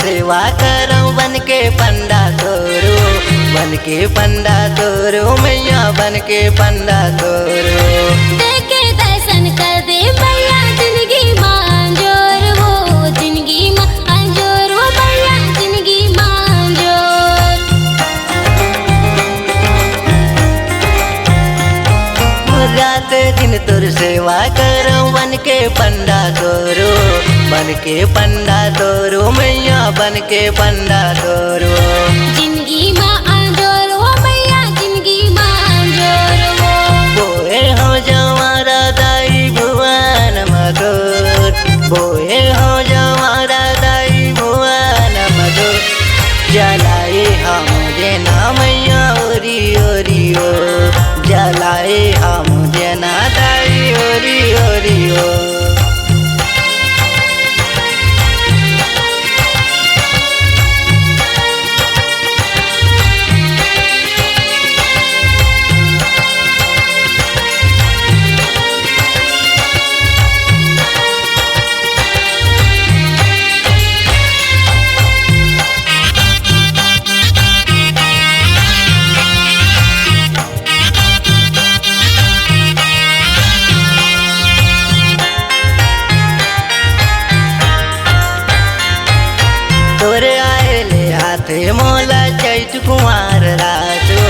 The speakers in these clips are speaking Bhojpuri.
सेवा करो बन के पंडा तोरो, बन के पंडा तोरो मैया बन के पंडा तोरो। देखे दर्शन कर दे मैया जिंदगी मांजोर हो, जिंदगी मांजोर हो मैया जिंदगी मांजोर। रात दिन तुर सेवा करो बन के पंडा तोरो, बन के पंडा तोरो मैया बन के पंडा तोरो। जिंदगी मांजोर हो मैया जिंदगी मांजोर हो। बोए हो जवारा दाई भुवन मधुर, बोए हो जवारा दाई भुवन मधुर। जलाए हम देना मैया ओरी ओरी ओ, जलाए हम देना दाई ओरी ओरी ओ। तोरे आएले हाथे मोला चैत कुमार राजो,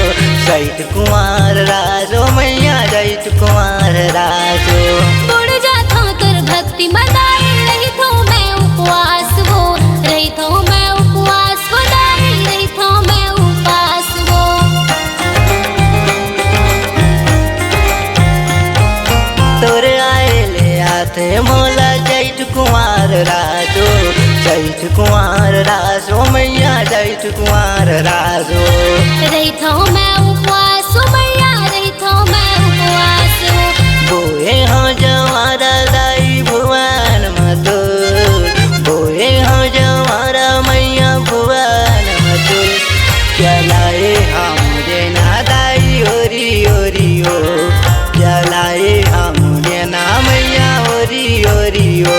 चैत कुमार राजो मैया चैत कुमार राजो। बुढ़ जाता कर भक्ति मदाई रही थो मैं उपवास हो, रही थो मैं उपवास हो दाई रही थो मैं उपवास हो। तोरे आएले हाथे मोला चैत कुमार राजो, चैत कुमार राजो मैया चैत कुमार राजो। रही थो मैं उपवास हो मैया रही थो मैं उपवास हो। बोए हो जवारा दाई भुवन मधुर, बोए हो जवारा मैया भुवन मधुर। जलाए हम देना दाई ओरी ओरी ओ, जलाए हम देना मैया ओरी ओरी ओ।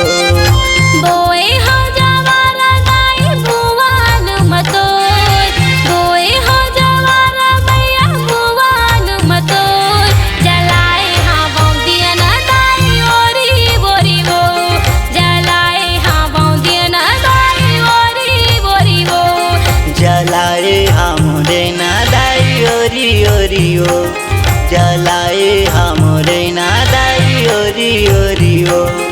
बोए हो जवारा दाई भुवन मधुर, बोए हो जवारा मैया भुवन मधुर। जलाए हाँ दिया ना दाई ओरी बोरी वो, जलाए हाँ दिया ना दाई ओरी बोरी वो। जलाए हम देना दाई ओरी ओरी ओ, जलाए हम देना दाई ओरी ओरी ओ।